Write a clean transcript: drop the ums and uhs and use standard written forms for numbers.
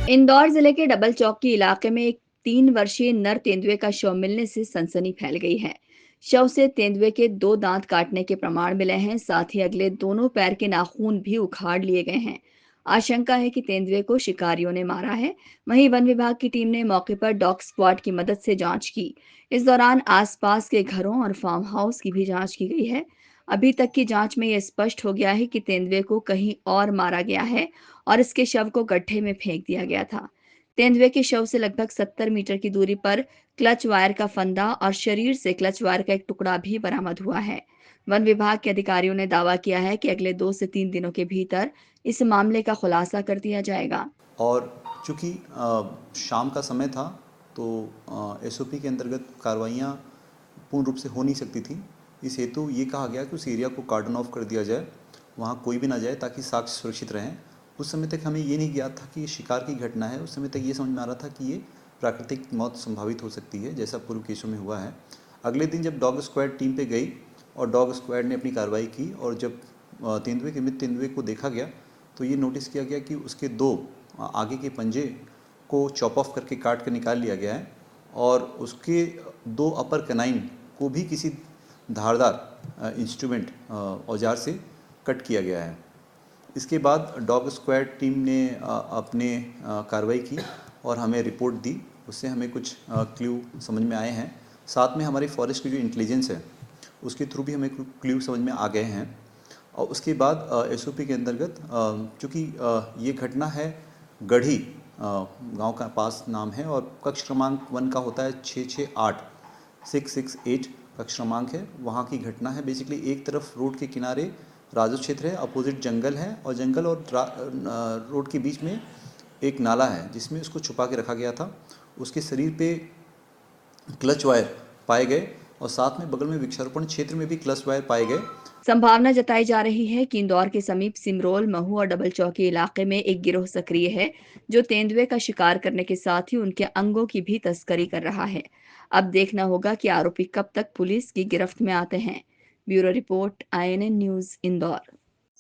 इंदौर जिले के डबल चौकी इलाके में एक 3 वर्षीय नर तेंदुए का शव मिलने से सनसनी फैल गई है। शव से तेंदुए के 2 दांत काटने के प्रमाण मिले हैं, साथ ही अगले दोनों पैर के नाखून भी उखाड़ लिए गए हैं। आशंका है कि तेंदुए को शिकारियों ने मारा है। वहीं वन विभाग की टीम ने मौके पर डॉग स्क्वाड की मदद से जांच की। इस दौरान आसपास के घरों और फार्म हाउस की भी जांच की गई है। अभी तक की जांच में यह स्पष्ट हो गया है कि तेंदुए को कहीं और मारा गया है और इसके शव को गड्ढे में फेंक दिया गया था। तेंदुए के शव से लगभग 70 मीटर की दूरी पर क्लच वायर का फंदा और शरीर से क्लच वायर का एक टुकड़ा भी बरामद हुआ है। वन विभाग के अधिकारियों ने दावा किया है कि अगले 2 से 3 दिनों के भीतर इस मामले का खुलासा कर दिया जाएगा। और चूँकि शाम का समय था, तो एसओपी के अंतर्गत कार्रवाइयाँ पूर्ण रूप से हो नहीं सकती थी। इस हेतु ये कहा गया कि उस एरिया को कार्डन ऑफ कर दिया जाए, वहाँ कोई भी ना जाए ताकि साक्ष्य सुरक्षित रहें। उस समय तक हमें ये नहीं ज्ञात था कि ये शिकार की घटना है। उस समय तक ये समझ में आ रहा था कि ये प्राकृतिक मौत संभावित हो सकती है, जैसा पूर्व केसों में हुआ है। अगले दिन जब डॉग स्क्वाड टीम पे गई और डॉग स्क्वाड ने अपनी कार्रवाई की और जब तेंदुए के मृत तेंदुए को देखा गया, तो ये नोटिस किया गया कि उसके दो आगे के पंजे को चॉप ऑफ करके काट कर निकाल लिया गया है और उसके दो अपर कैनाइन को भी किसी धारदार इंस्ट्रूमेंट औजार से कट किया गया है। इसके बाद डॉग स्क्वाड टीम ने अपने कार्रवाई की और हमें रिपोर्ट दी। उससे हमें कुछ क्ल्यू समझ में आए हैं। साथ में हमारी फॉरेस्ट की जो इंटेलिजेंस है, उसके थ्रू भी हमें क्ल्यू समझ में आ गए हैं। और उसके बाद एसओपी के अंतर्गत, चूँकि ये घटना है गढ़ी गांव का पास नाम है और कक्ष क्रमांक 1 का होता है 668, 668 कक्ष क्रमांक है। वहाँ की घटना है। बेसिकली एक तरफ रोड के किनारे राजस्व क्षेत्र है, अपोजिट जंगल है और जंगल और रोड के बीच में एक नाला है जिसमें उसको छुपा के रखा गया था। उसके शरीर पे क्लच वायर पाए गए और साथ में बगल में वृक्षारोपण क्षेत्र में भी क्लच वायर पाए गए। संभावना जताई जा रही है कि इंदौर के समीप सिमरोल, महू और डबल चौकी इलाके में एक गिरोह सक्रिय है, जो तेंदुए का शिकार करने के साथ ही उनके अंगों की भी तस्करी कर रहा है। अब देखना होगा कि आरोपी कब तक पुलिस की गिरफ्त में आते हैं। Bureau report, INN news, Indore.